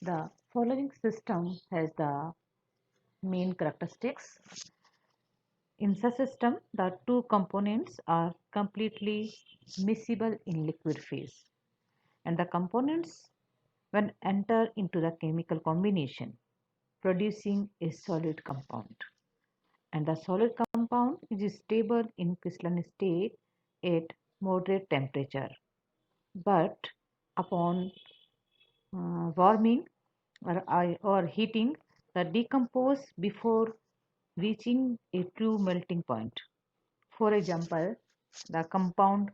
The following system has the main characteristics. In such system, the two components are completely miscible in liquid phase, and the components when enter into the chemical combination producing a solid compound, and the solid compound is stable in crystalline state at moderate temperature, but upon warming or heating the decompose before reaching a true melting point. For example, the compound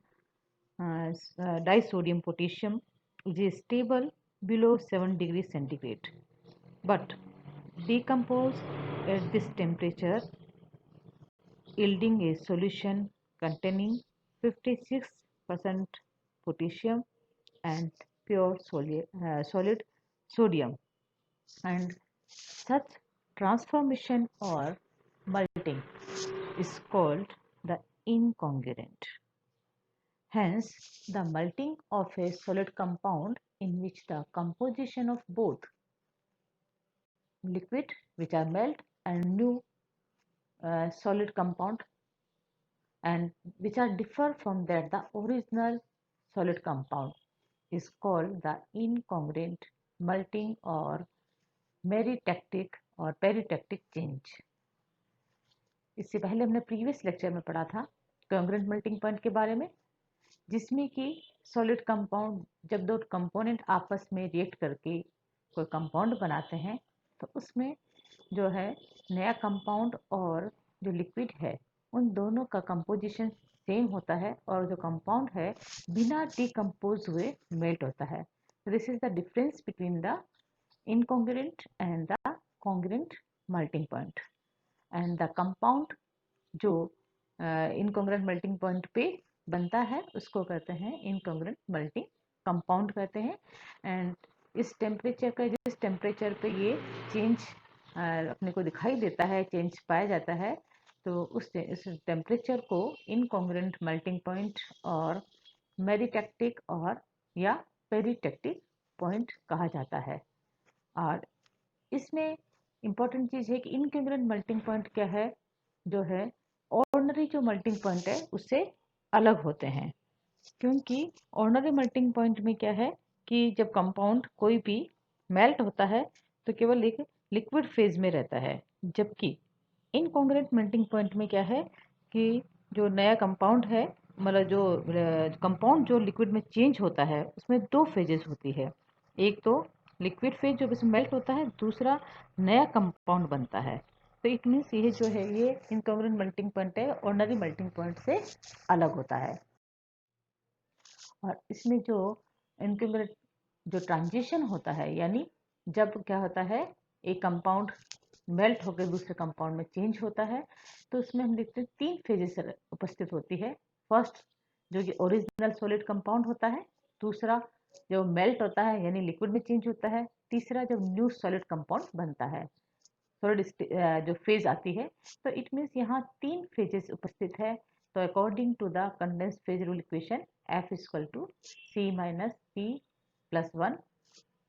disodium potassium is stable below 7 degrees centigrade, but decompose at this temperature, yielding a solution containing 56% potassium and pure solid sodium. And such transformation or melting is called the incongruent. Hence, the melting of a solid compound in which the composition of both liquid which are melt and new solid compound and which are differ from that the original solid compound is called the incongruent melting or मेरिटेक्टिक और peritectic change. इससे पहले हमने previous lecture में पढ़ा था congruent melting point के बारे में, जिसमें कि सॉलिड कंपाउंड जब दो कंपोनेंट आपस में रिएक्ट करके कोई कंपाउंड बनाते हैं तो उसमें जो है नया कंपाउंड और जो लिक्विड है उन दोनों का कंपोजिशन सेम होता है और जो कंपाउंड है बिना डिकम्पोज हुए मेल्ट होता है। This is the difference between the incongruent and the congruent melting point, and the compound जो incongruent melting point पे बनता है उसको कहते हैं incongruent melting compound कहते हैं। एंड इस टेम्परेचर का जिस टेम्परेचर पे ये चेंज अपने को दिखाई देता है, चेंज पाया जाता है, तो उस टेम्परेचर को incongruent melting point और मेरिटेक्टिक और या पेरिटेक्टिक पॉइंट कहा जाता है। और इसमें इम्पॉर्टेंट चीज़ है कि इनकॉन्ग्रुएंट मेल्टिंग पॉइंट क्या है, जो है ऑर्डिनरी जो मेल्टिंग पॉइंट है उससे अलग होते हैं, क्योंकि ऑर्डिनरी मेल्टिंग पॉइंट में क्या है कि जब कंपाउंड कोई भी मेल्ट होता है तो केवल एक लिक्विड फेज में रहता है, जबकि इनकॉन्ग्रुएंट मेल्टिंग पॉइंट में क्या है कि जो नया कंपाउंड है मतलब जो कंपाउंड जो लिक्विड में चेंज होता है उसमें दो फेजेस होती है, एक तो लिक्विड फेज जो इसमें मेल्ट होता है, दूसरा नया कंपाउंड बनता है। तो इट मीन्स ये जो है ये इनकॉन्ग्रुएंट मेल्टिंग पॉइंट है ऑर्डिनरी मेल्टिंग पॉइंट से अलग होता है। और इसमें जो इनकॉन्ग्रुएंट जो ट्रांजिशन होता है, यानी जब क्या होता है एक कंपाउंड मेल्ट होकर दूसरे कंपाउंड में चेंज होता है, तो उसमें हम देखते हैं 3 फेजेस उपस्थित होती है। फर्स्ट जो कि ओरिजिनल सॉलिड कंपाउंड होता है, दूसरा जो मेल्ट होता है यानी लिक्विड में चेंज होता है, तीसरा जब न्यू सॉलिड कंपाउंड बनता है, सॉलिड जो फेज आती है। तो इट मीन्स यहाँ 3 फेजेस उपस्थित है। तो according to the condensed phase rule equation F equal to C minus P plus 1,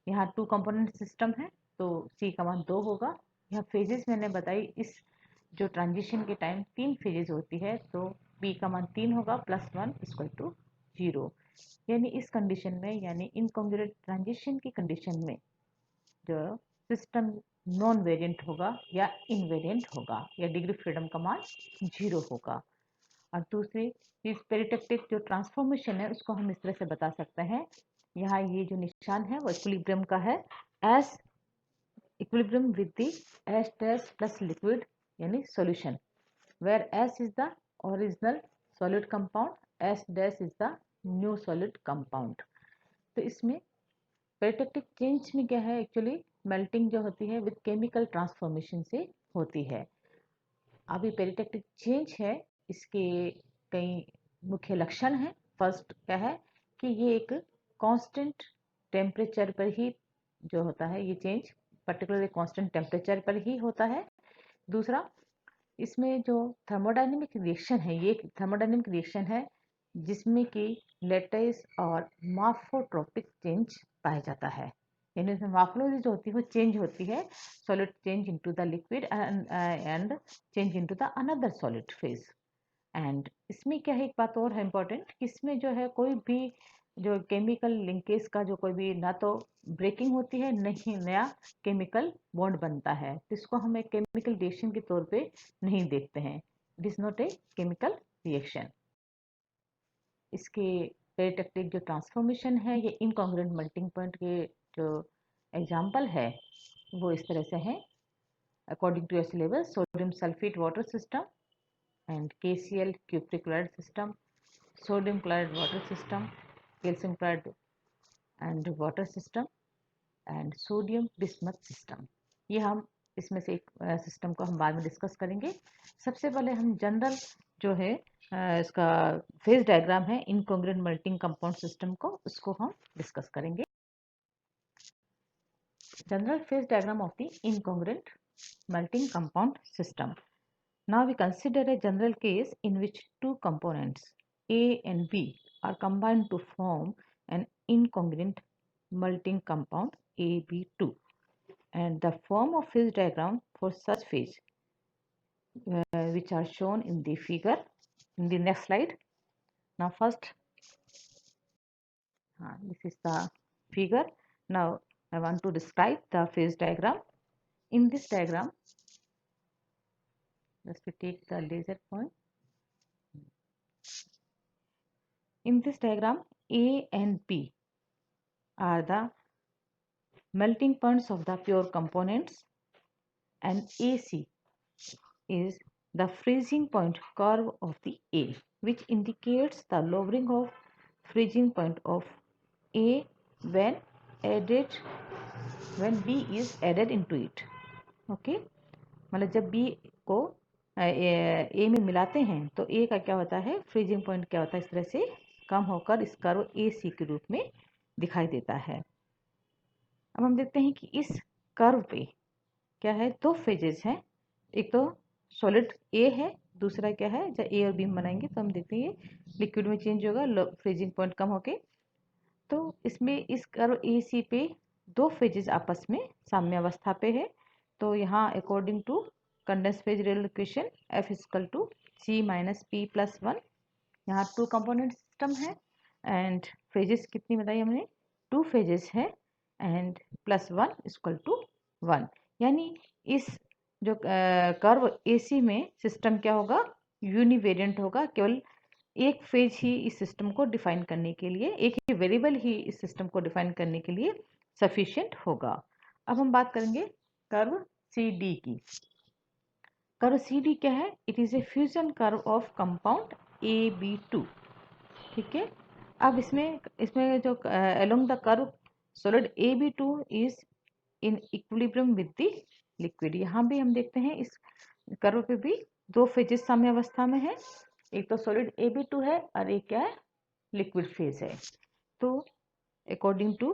यहाँ 2 कंपोनेंट सिस्टम है तो C का मान 2 होगा। यहाँ फेजेस मैंने बताई, इस जो ट्रांजिशन के टाइम 3 फेजेस होती है तो P का मान 3 होगा प्लस 1 इक्वल टू 0। यानी इस कंडीशन में, यानी इनकॉन्ग्रुएंट ट्रांजिशन की कंडीशन में जो सिस्टम नॉन वेरिएंट होगा या इनवेरिएंट होगा या डिग्री फ्रीडम का मान 0 होगा। और दूसरी इस पेरिटेक्टिक जो ट्रांसफॉर्मेशन है उसको हम इस तरह से बता सकते हैं, यहाँ ये जो निशान है वो इक्विलिब्रियम का है, S equilibrium with the S dash plus liquid यानी solution, where S is the original solid compound, S dash is the new solid compound. तो इसमें पेरिटेक्टिक चेंज में क्या है, एक्चुअली मेल्टिंग जो होती है विद केमिकल ट्रांसफॉर्मेशन से होती है। अभी पेरिटेक्टिक चेंज है, इसके कई मुख्य लक्षण हैं। फर्स्ट क्या है कि ये एक कांस्टेंट टेम्परेचर पर ही जो होता है, ये चेंज पर्टिकुलरली कांस्टेंट टेम्परेचर पर ही होता है। दूसरा, इसमें जो थर्मोडायनेमिक रिएक्शन है, ये एक थर्मोडायनेमिक रिएक्शन है जिसमें कि लेटिस और मॉर्फोट्रोपिक चेंज पाया जाता है। यानी उसमें मॉर्फोलॉजी जो होती है वो चेंज होती है, solid change into the liquid and change into the another solid phase. And इसमें क्या है, एक बात और है इम्पोर्टेंट कि इसमें जो है कोई भी जो केमिकल लिंकेज का जो कोई भी ना तो ब्रेकिंग होती है, नहीं नया केमिकल बॉन्ड बनता है, तो इसको हम एक केमिकल रिएक्शन के तौर पे नहीं देखते हैं। It is not a chemical reaction. इसके पेरिटेक्टिक जो ट्रांसफॉर्मेशन है, ये इनकॉन्ग्रुएंट मेल्टिंग पॉइंट के जो एग्जाम्पल है वो इस तरह से है। According to your syllabus, sodium sulphate water system and KCl cupric chloride system, sodium chloride water system, calcium chloride and water system and sodium bismuth system। ये हम इसमें से एक सिस्टम को हम बाद में डिस्कस करेंगे। सबसे पहले हम जनरल जो है इसका फेज डायग्राम है इनकॉन्ग्रुएंट मेल्टिंग कंपाउंड सिस्टम को, उसको हम डिस्कस करेंगे। General phase diagram of the incongruent melting compound system. Now we consider a general case in which two components A and B are combined to form an incongruent melting compound AB2, and the form of phase diagram for such phase which are shown in the figure in the next slide. Now first this is the figure. Now I want to describe the phase diagram. In this diagram, just to take the laser point. In this diagram, A and B are the melting points of the pure components, and AC is the freezing point curve of the A, which indicates the lowering of freezing point of A when B is added into it. Okay, मतलब जब B को A में मिलाते हैं तो A का क्या होता है, फ्रीजिंग पॉइंट क्या होता है, इस तरह से कम होकर इस कर्व AC के रूप में दिखाई देता है। अब हम देखते हैं कि इस कर्व पे क्या है, दो फेजेस हैं। एक तो सॉलिड ए है, दूसरा क्या है, जब ए और बी बनाएंगे तो हम देखते हैं लिक्विड में चेंज होगा, फ्रीजिंग पॉइंट कम होके। तो इसमें इस कर्व ए सी पे दो फेजेस आपस में साम्य अवस्था पे है। तो यहाँ according to condense phase real equation F equal to C minus P plus one, यहाँ टू कंपोनेंट सिस्टम है एंड फेजेस कितनी बताई हमने, टू फेजेस है and plus one equal to one. यानी इस जो कर्व एसी में सिस्टम क्या होगा, यूनिवेरिएंट होगा। केवल एक फेज ही इस सिस्टम को डिफाइन करने के लिए, एक ही वेरिएबल ही इस सिस्टम को डिफाइन करने के लिए सफिशिएंट होगा। अब हम बात करेंगे कर्व सी डी की। कर्व सी डी क्या है, it is a fusion curve of compound AB2। ठीक है, अब इसमें जो along the curve solid AB2 is in equilibrium with the liquid. यहाँ भी हम देखते हैं इस कर्व पे भी दो फेजेस साम्य अवस्था में है, एक तो सॉलिड AB2 है और एक क्या है, लिक्विड फेज है। तो according to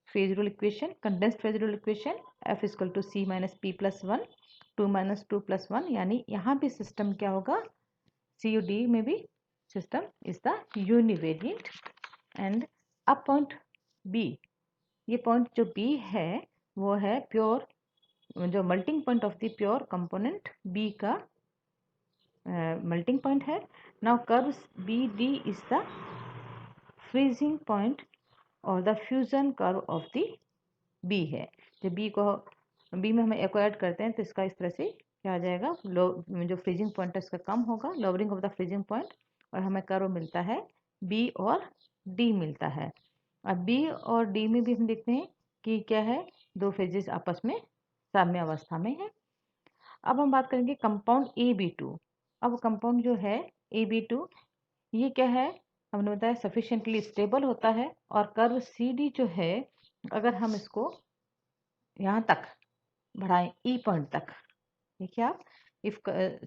phase rule equation, condensed phase rule equation F equal to C minus P plus one, 2 minus 2 plus one, यानी यहाँ भी सिस्टम क्या होगा, CUD में भी system is the univariant. And अब पॉइंट B, ये पॉइंट जो B है वो है प्योर, जो melting point of the pure component B का मेल्टिंग पॉइंट है। Now curve BD is the freezing point और the fusion curve of the B है। जब B में हम एक को ऐड करते हैं तो इसका इस तरह से क्या आ जाएगा, जो फ्रीजिंग पॉइंट है इसका कम होगा, lowering of the freezing point, और हमें कर्व मिलता है B और D मिलता है। अब B और D में भी हम देखते हैं कि क्या है, दो फेजेस आपस में साम्य अवस्था में है। अब हम बात करेंगे कंपाउंड AB2। अब कंपाउंड जो है AB2 ये क्या है, हमने बताया सफिशिएंटली स्टेबल होता है, और कर्व CD जो है अगर हम इसको यहाँ तक बढ़ाएं E पॉइंट तक, देखिए आप, if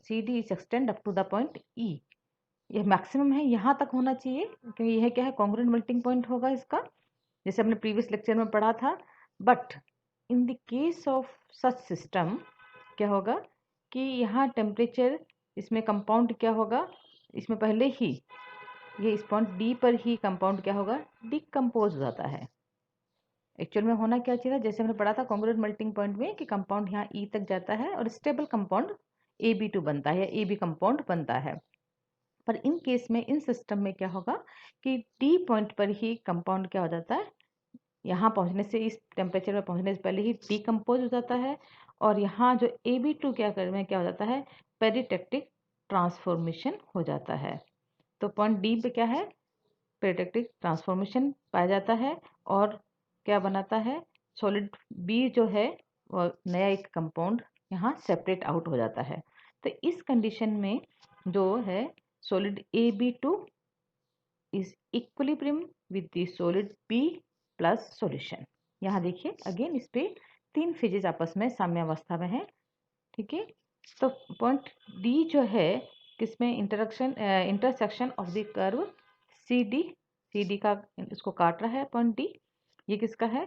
CD is extend up to the point E, ये मैक्सिमम है, यहाँ तक होना चाहिए क्योंकि यह क्या है, कॉन्ग्रुएंट मेल्टिंग पॉइंट होगा इसका, जैसे हमने प्रीवियस लेक्चर में पढ़ा था। But in the case of such system क्या होगा कि यहाँ टेम्परेचर, इसमें कंपाउंड क्या होगा, इसमें पहले ही ये इस पॉइंट डी पर ही कंपाउंड क्या होगा, डिकम्पोज हो जाता है। एक्चुअल में होना क्या चाहिए था, जैसे हमने पढ़ा था कॉन्ग्रुएंट मेल्टिंग पॉइंट में कि कंपाउंड यहाँ ई तक जाता है और स्टेबल कंपाउंड AB2 बनता है या AB कंपाउंड बनता है। पर इन केस में इन सिस्टम में क्या होगा कि डी पॉइंट पर ही कंपाउंड क्या हो जाता है, यहाँ पहुँचने से, इस टेम्परेचर पर पहुँचने से पहले ही डिकम्पोज हो जाता है और यहाँ जो AB2 क्या कर में क्या हो जाता है, पेरिटेक्टिक ट्रांसफॉर्मेशन हो जाता है। तो पॉइंट डी पे क्या है, पेरिटेक्टिक ट्रांसफॉर्मेशन पाया जाता है और क्या बनाता है, सॉलिड बी जो है वो नया एक कंपाउंड यहाँ सेपरेट आउट हो जाता है। तो इस कंडीशन में जो है solid AB2 is equilibrium with the solid B plus solution. यहाँ देखिए अगेन इस पे 3 फेजेस आपस में साम्यावस्था में है, ठीक है। तो पॉइंट डी जो है किसमें, intersection of the curve C D का इसको काट रहा है पॉइंट डी। ये किसका है,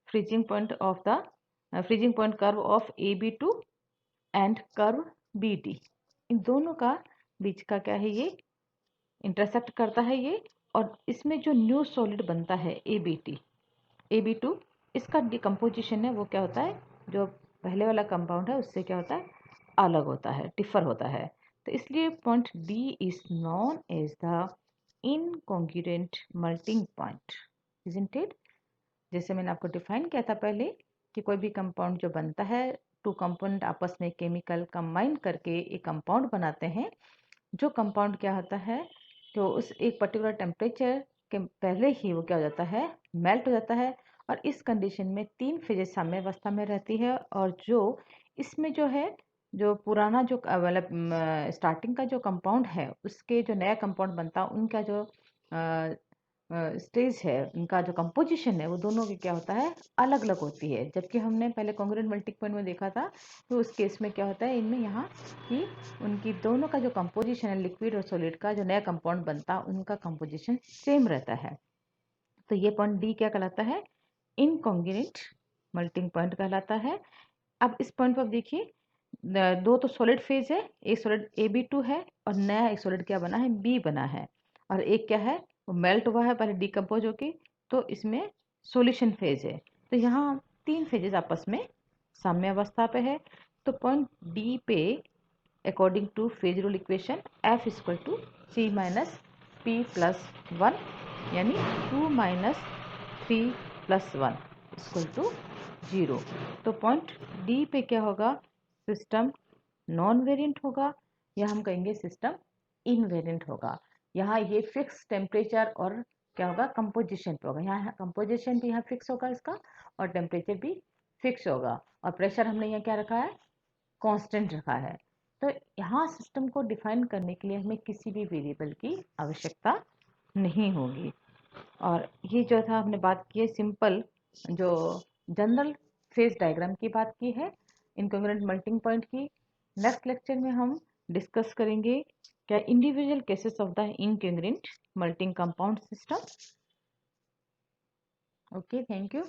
freezing point curve of AB2 and curve BD। इन दोनों का बीच का क्या है, ये इंटरसेक्ट करता है ये, और इसमें जो न्यू सॉलिड बनता है AB2, इसका डिकम्पोजिशन है वो क्या होता है, जो पहले वाला कंपाउंड है उससे क्या होता है, अलग होता है, डिफर होता है। तो इसलिए point D is known as the incongruent melting point, isn't it. जैसे मैंने आपको डिफाइन किया था पहले कि कोई भी कंपाउंड जो बनता है, टू कंपाउंड आपस में केमिकल कंबाइन करके एक कंपाउंड बनाते हैं। जो कंपाउंड क्या होता है, तो उस एक पर्टिकुलर टेम्परेचर के पहले ही वो क्या हो जाता है, मेल्ट हो जाता है। और इस कंडीशन में 3 फेजेस साम्यावस्था में रहती है और जो इसमें जो है, जो पुराना जो मतलब स्टार्टिंग का जो कंपाउंड है उसके जो नया कंपाउंड बनता है उनका जो स्टेज है, उनका जो कंपोजिशन है वो दोनों की क्या होता है, अलग अलग होती है। जबकि हमने पहले कॉन्ग्रुएंट मेल्टिंग पॉइंट में देखा था तो उस केस में क्या होता है, इनमें यहाँ कि उनकी दोनों का जो कंपोजिशन है, लिक्विड और सॉलिड का जो नया कंपाउंड बनता उनका कंपोजिशन सेम रहता है। तो ये पॉइंट डी क्या कहलाता है, इनकॉन्ग्रुएंट मेल्टिंग पॉइंट कहलाता है। अब इस पॉइंट पर देखिए, दो तो सॉलिड फेज है, एक सॉलिड AB2 है और नया एक सॉलिड क्या बना है, B बना है। और एक क्या है, वो मेल्ट हुआ है पहले डिकम्पोज होके, तो इसमें सॉल्यूशन फेज है। तो यहाँ 3 फेजेस आपस में साम्यावस्था पे है। तो पॉइंट डी पे according to phase rule equation F equal to C minus P plus 1 यानी 2 माइनस 3 प्लस 1 इक्वल टू 0। तो पॉइंट डी पे क्या होगा, सिस्टम नॉन वेरिएंट होगा या हम कहेंगे सिस्टम इनवेरिएंट होगा। यहाँ ये फिक्स टेम्परेचर और क्या होगा, कंपोजिशन पे होगा। यहाँ कंपोजिशन भी यहाँ फिक्स होगा इसका और टेम्परेचर भी फिक्स होगा और प्रेशर हमने यहाँ क्या रखा है, कांस्टेंट रखा है। तो यहाँ सिस्टम को डिफाइन करने के लिए हमें किसी भी वेरिएबल की आवश्यकता नहीं होगी। और ये जो था हमने बात की है सिंपल जो जनरल फेज डायग्राम की बात की है इनकॉन्ग्रुएंट मेल्टिंग पॉइंट की। नेक्स्ट लेक्चर में हम डिस्कस करेंगे क्या individual cases of the incongruent melting compound system. Okay, thank you.